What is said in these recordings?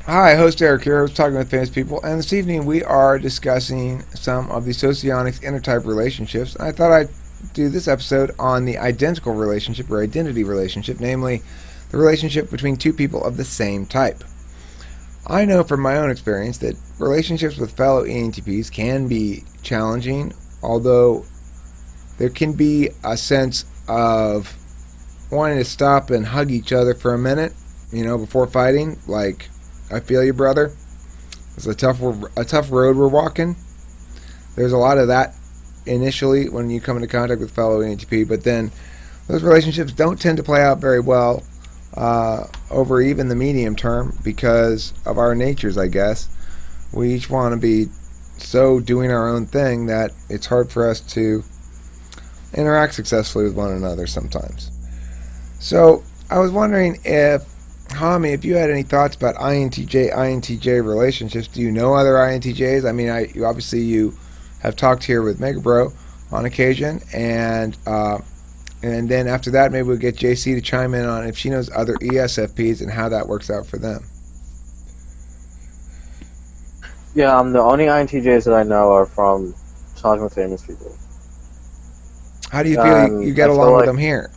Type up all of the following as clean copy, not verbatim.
Hi, host Eric here. I was talking with famous people, and this evening we are discussing some of the Socionics Intertype relationships. I thought I'd do this episode on the identical relationship or identity relationship, namely the relationship between two people of the same type. I know from my own experience that relationships with fellow ENTPs can be challenging, although there can be a sense of wanting to stop and hug each other for a minute, before fighting, like, I feel you, brother. It's a tough road we're walking. There's a lot of that initially when you come into contact with fellow ENTP, but then those relationships don't tend to play out very well over even the medium term because of our natures, I guess. We each want to be so doing our own thing that it's hard for us to interact successfully with one another sometimes. So I was wondering if Hami, if you had any thoughts about INTJ relationships. Do you know other INTJs? I mean, you have talked here with Mega Bro on occasion, and then after that, maybe we'll get JC to chime in on if she knows other ESFPs and how that works out for them. Yeah, the only INTJs that I know are from talking with famous people. How do you feel you get along with them here?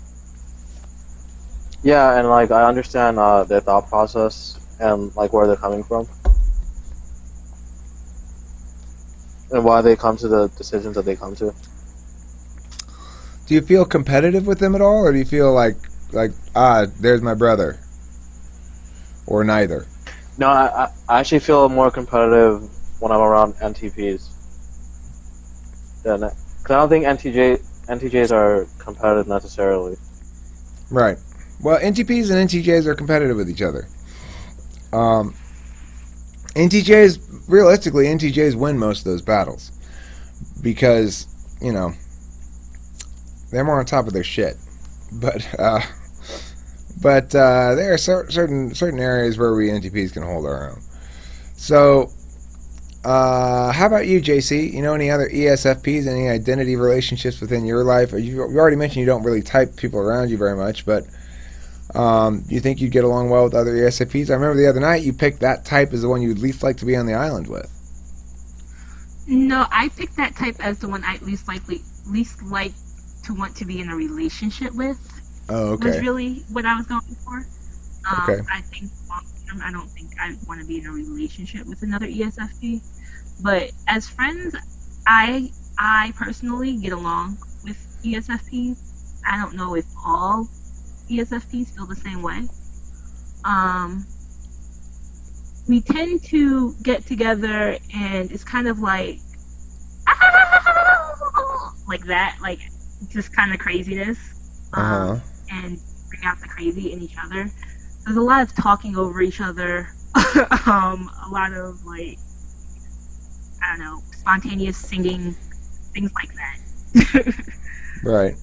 Yeah, and I understand their thought process and where they're coming from, and why they come to the decisions that they come to. Do you feel competitive with them at all, or do you feel like there's my brother, or neither? No, I actually feel more competitive when I'm around NTPs. Cause I don't think NTJs are competitive necessarily. Right. Well, NTPs and NTJs are competitive with each other. NTJs win most of those battles because, they're more on top of their shit. But there are certain areas where we NTPs can hold our own. So, how about you, JC? You know any other ESFPs, any identity relationships within your life? You already mentioned you don't really type people around you very much, but you think you'd get along well with other ESFPs? I remember the other night you picked that type as the one you'd least like to be on the island with. No, I picked that type as the one I'd least like to want to be in a relationship with. Oh, okay. Was really what I was going for. Okay. I think I don't think I want to be in a relationship with another ESFP. But as friends, I personally get along with ESFPs. I don't know if all ESFPs feel the same way. We tend to get together and it's kind of like that, just kind of craziness, and bring out the crazy in each other. There's a lot of talking over each other, a lot of spontaneous singing, things like that. Right.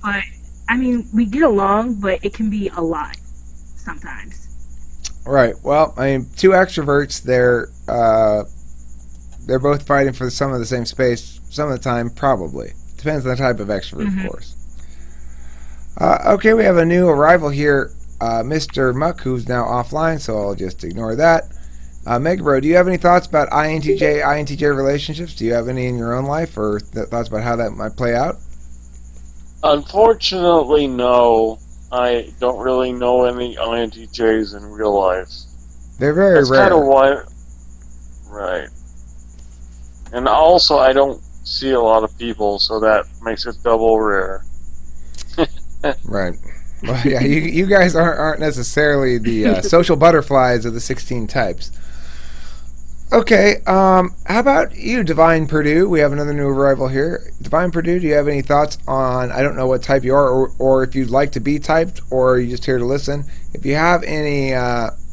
But I mean, we get along, but it can be a lot sometimes. Right. Well, I mean, two extroverts, they're both fighting for some of the same space some of the time, probably. Depends on the type of extrovert, of course. Okay, we have a new arrival here, Mr. Muck, who's now offline, so I'll just ignore that. Megabro, do you have any thoughts about INTJ relationships? Do you have any in your own life, or thoughts about how that might play out? Unfortunately, no. I don't really know any INTJs in real life. They're very That's rare. Kind of why, right. And also, I don't see a lot of people, so that makes it double rare. Right. Well, yeah, you guys aren't necessarily the social butterflies of the 16 types. Okay, how about you, Divine Purdue? We have another new arrival here. Divine Purdue, do you have any thoughts on, I don't know what type you are, or if you'd like to be typed, or are you just here to listen? If you have any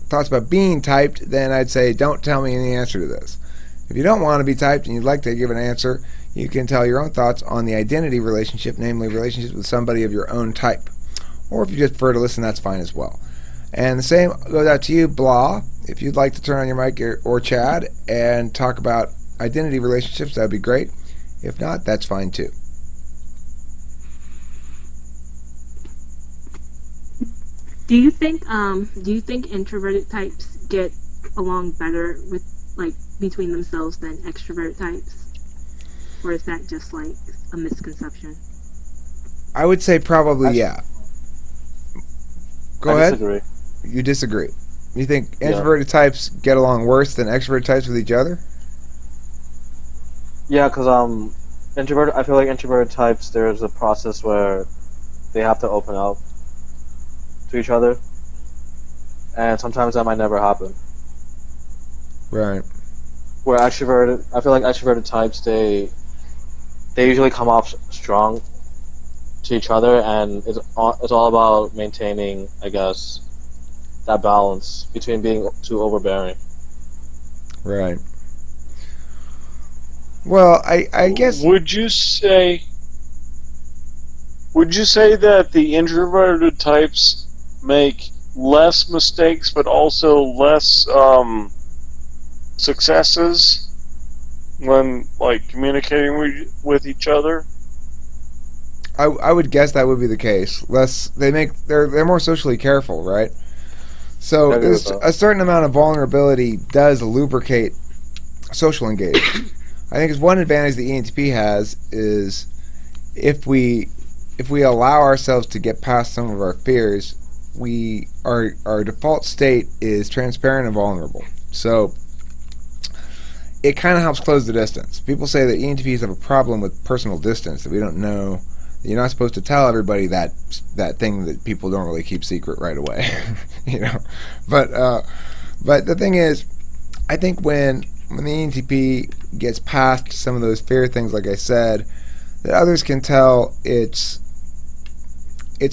thoughts about being typed, then I'd say don't tell me any answer to this. If you don't want to be typed and you'd like to give an answer, you can tell your own thoughts on the identity relationship, namely relationships with somebody of your own type. Or if you just prefer to listen, that's fine as well. And the same goes out to you, Blah. If you'd like to turn on your mic or Chad and talk about identity relationships, that would be great. If not, that's fine too. Do you think introverted types get along better with like between themselves than extrovert types? Or is that just like a misconception? I would say probably yeah. Go ahead. Disagree. You disagree. You think Yeah. introverted types get along worse than extroverted types with each other? Yeah, because introvert. I feel like introverted types. There's a process where they have to open up to each other, and sometimes that might never happen. Right. Where extroverted, I feel like extroverted types they usually come off strong to each other, and it's all about maintaining, I guess, that balance between being too overbearing. Right. Well, I guess Would you say that the introverted types make less mistakes, but also less successes when like communicating with each other? I would guess that would be the case. They're more socially careful, right? So I agree with there's that. a certain amount of vulnerability does lubricate social engagement. I think it's one advantage the ENTP has is if we allow ourselves to get past some of our fears, our default state is transparent and vulnerable. So it kind of helps close the distance. People say that ENTPs have a problem with personal distance, that we don't know. You're not supposed to tell everybody that thing that people don't really keep secret right away, you know. But the thing is, I think when the ENTP gets past some of those fear things, like I said, that others can tell it's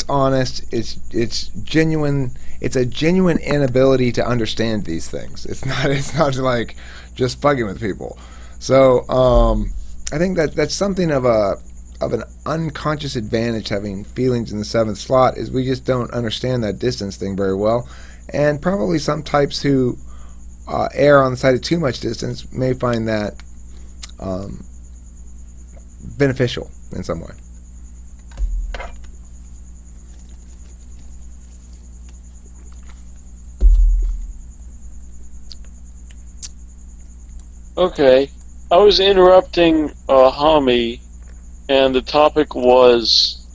honest, it's genuine. It's a genuine inability to understand these things. It's not like just fucking with people. So I think that's something of an unconscious advantage, having feelings in the seventh slot, is we just don't understand that distance thing very well. And probably some types who err on the side of too much distance may find that beneficial in some way. Okay, I was interrupting Hami, and the topic was.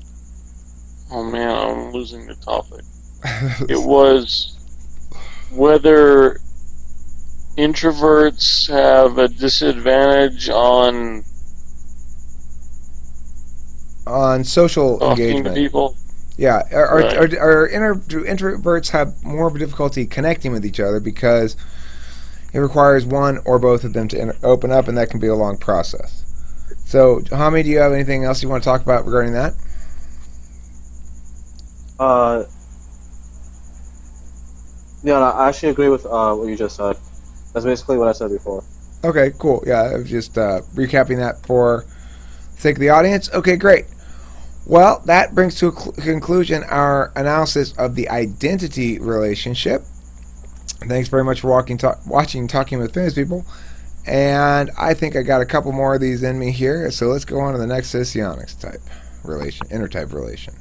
Oh man, I'm losing the topic. It was whether introverts have a disadvantage on social talking to engagement. people. Yeah, Right. do introverts have more difficulty connecting with each other because it requires one or both of them to open up, and that can be a long process. So, Hami, do you have anything else you want to talk about regarding that? Yeah, no, I actually agree with what you just said. That's basically what I said before. Okay, cool. Yeah, I was just recapping that for the sake of the audience. Okay, great. Well, that brings to a conclusion our analysis of the identity relationship. Thanks very much for watching Talking with Famous People. And I think I got a couple more of these in me here, so let's go on to the next Socionics type relation, intertype relation.